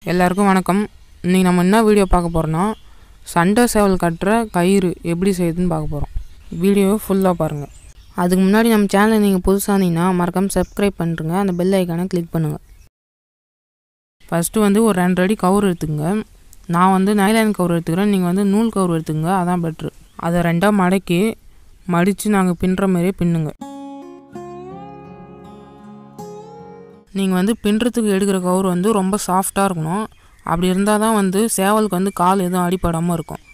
எல்லாருக்கும் வணக்கம். இன்றைக்கி நம்ம என்ன வீடியோ பார்க்க போகிறோன்னா சண்டை சேவல் கட்டுற கயிறு எப்படி செய்யுதுன்னு பார்க்க போகிறோம். வீடியோ ஃபுல்லாக பாருங்கள். அதுக்கு முன்னாடி நம்ம சேனலை நீங்கள் புதுசாக இருந்தீங்கன்னா மறக்காமல் சப்ஸ்கிரைப் பண்ணுறங்க, அந்த பெல் ஐக்கானை கிளிக் பண்ணுங்கள். ஃபஸ்ட்டு ஒரு 2 அடி கவுர் எடுத்துங்க. நான் நைலான் கவுர் எடுத்துக்கிறேன், நீங்கள் நூல் கவுர் எடுத்துங்க, அதான் பெட்ரு. அதை 2ஆக மடக்கி மடித்து நாங்கள் பின்னுற மாதிரியே பின்னுங்க. நீங்கள் பின்னுறதுக்கு எடுக்கிற கவுர் ரொம்ப சாஃப்டாக இருக்கணும். அப்படி இருந்தால் தான் சேவலுக்கு கால் எதுவும் அடிப்படாமல் இருக்கும்.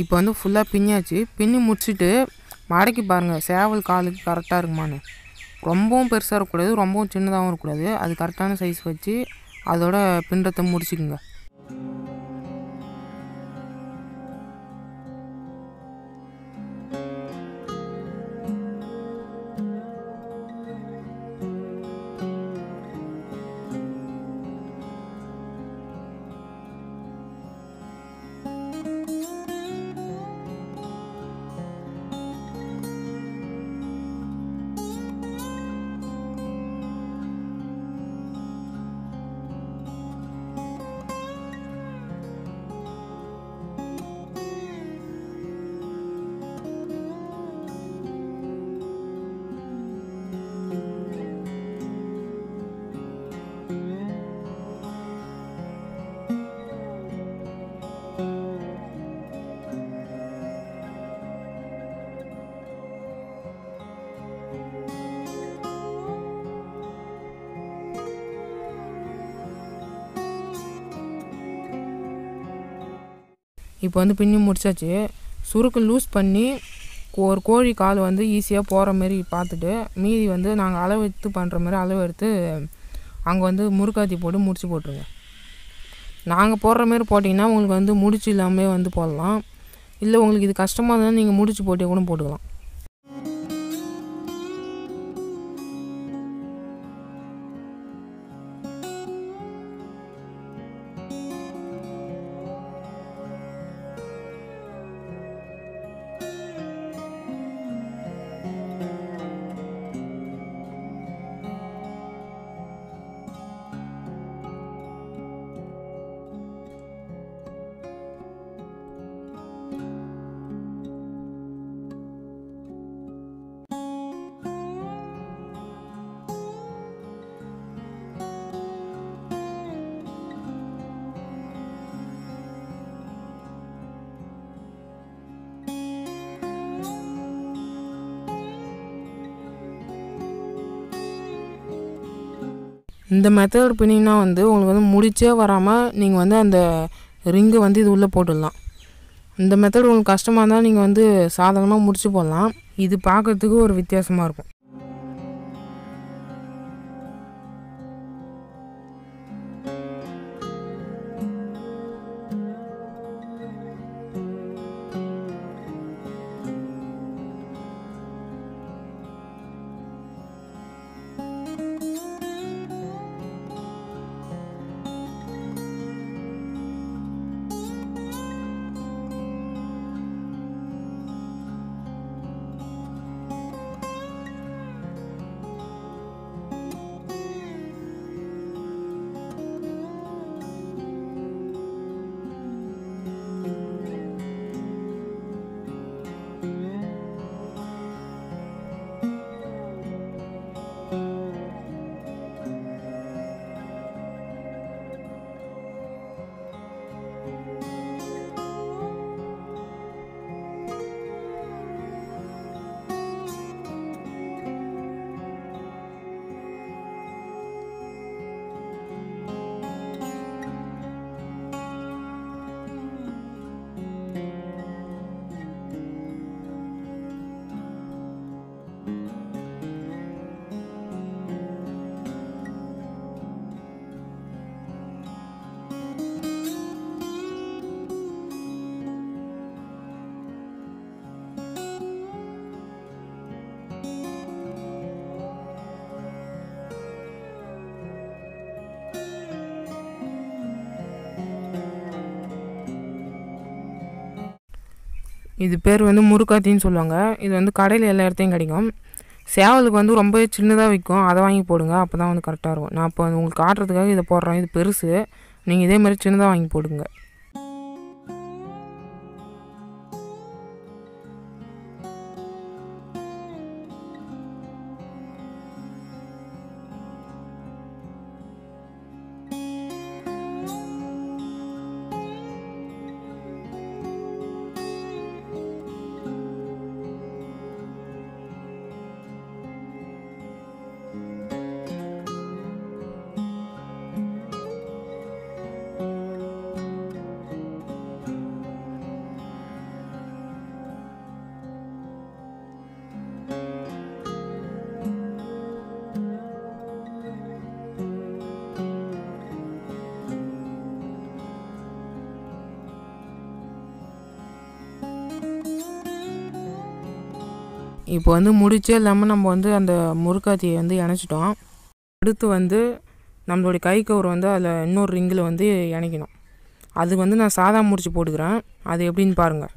இப்போ ஃபுல்லாக பின்னாச்சு. பின்னி முடிச்சுட்டு மடக்கி பாருங்கள், சேவல் காலுக்கு கரெக்டாக இருக்குமான்னு. ரொம்பவும் பெருசாக இருக்கக்கூடாது, ரொம்பவும் சின்னதாகவும் இருக்கக்கூடாது. அது கரெக்டான சைஸ் வச்சு அதோட பின்றத்தை முடிச்சுக்குங்க. இப்போ பின்னி முடிச்சாச்சு. சுருக்கு லூஸ் பண்ணி ஒரு கோழி கால் ஈஸியாக போகிற மாரி பார்த்துட்டு மீதி நாங்கள் அளவு எடுத்து பண்ணுற மாதிரி அளவு எடுத்து அங்கே முறுக்காத்தி போட்டு முடிச்சு போட்டுருங்க. நாங்கள் போடுற மாரி போட்டிங்கன்னா உங்களுக்கு முடிச்சு இல்லாமல் போடலாம். இல்லை உங்களுக்கு இது கஷ்டமாக இருந்தால் நீங்கள் முடிச்சு போட்டே கூட போட்டுக்கலாம். இந்த மெத்தட் பின்னிங்கன்னா வந்து உங்களுக்கு வந்து முடிச்சே வராமல் நீங்கள் வந்து அந்த ரிங்கை வந்து இது உள்ளே போட்டுடலாம். இந்த மெத்தட் உங்களுக்கு கஷ்டமாக இருந்தால் நீங்கள் வந்து சாதாரணமாக முடிச்சு போடலாம். இது பார்க்குறதுக்கு ஒரு வித்தியாசமாக இருக்கும். இது பேர் வந்து முறுக்காத்தின்னு சொல்லுவாங்க. இது வந்து கடையில் எல்லா இடத்தையும் கிடைக்கும். சேவலுக்கு வந்து ரொம்ப சின்னதாக விற்கும். அதை வாங்கி போடுங்க, அப்போ தான் வந்து கரெக்டாக இருக்கும். நான் இப்போ உங்களுக்கு காட்டுறதுக்காக இதை போடுறேன். இது பெருசு. நீங்கள் இதே மாதிரி சின்னதாக வாங்கி போடுங்க. இப்போ வந்து முடிச்சே இல்லாமல் நம்ம வந்து அந்த முறுக்காத்தியை வந்து இணைச்சிட்டோம். அடுத்து வந்து நம்மளுடைய கை கவர் வந்து அதில் இன்னொரு ரிங்கில் வந்து இணைக்கணும். அது வந்து நான் சாதா முடிச்சு போட்டுக்கிறேன். அது எப்படின்னு பாருங்கள்.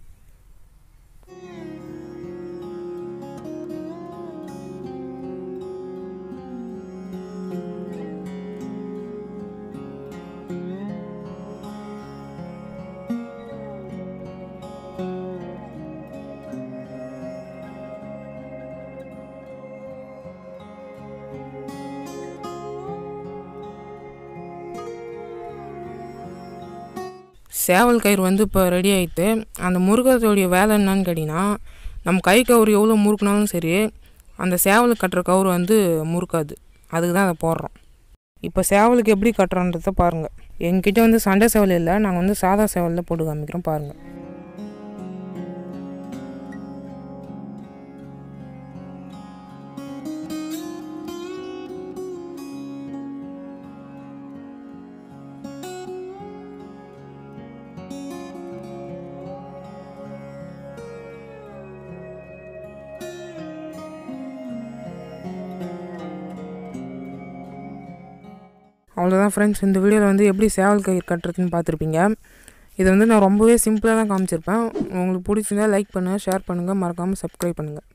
சேவல் கயிறு வந்து இப்போ ரெடி ஆகிட்டு, அந்த முறுக்கத்தோடைய வேலை என்னன்னு கேட்டிங்கன்னா, நம்ம கை கவுரு எவ்வளோ முறுக்குனாலும் சரி, அந்த சேவலுக்கு கட்டுற கவுரு வந்து முறுக்காது. அதுக்கு தான் அதை போடுறோம். இப்போ சேவலுக்கு எப்படி கட்டுறோன்றதை பாருங்கள். எங்கிட்ட வந்து சண்டை சேவல் இல்லை, நாங்கள் வந்து சாதா சேவலில் போட்டு காமிக்கிறோம் பாருங்கள். அவ்வளோதான் ஃப்ரெண்ட்ஸ், இந்த வீடியோவில் வந்து எப்படி சேவல் கயிறு கட்டுறதுன்னு பார்த்துருப்பீங்க. இதை வந்து நான் ரொம்பவே சிம்பிளாக தான் காமிச்சிருப்பேன். உங்களுக்கு பிடிச்சிருந்தா லைக் பண்ணுங்கள், ஷேர் பண்ணுங்கள், மறக்காமல் சப்ஸ்கிரைப் பண்ணுங்கள்.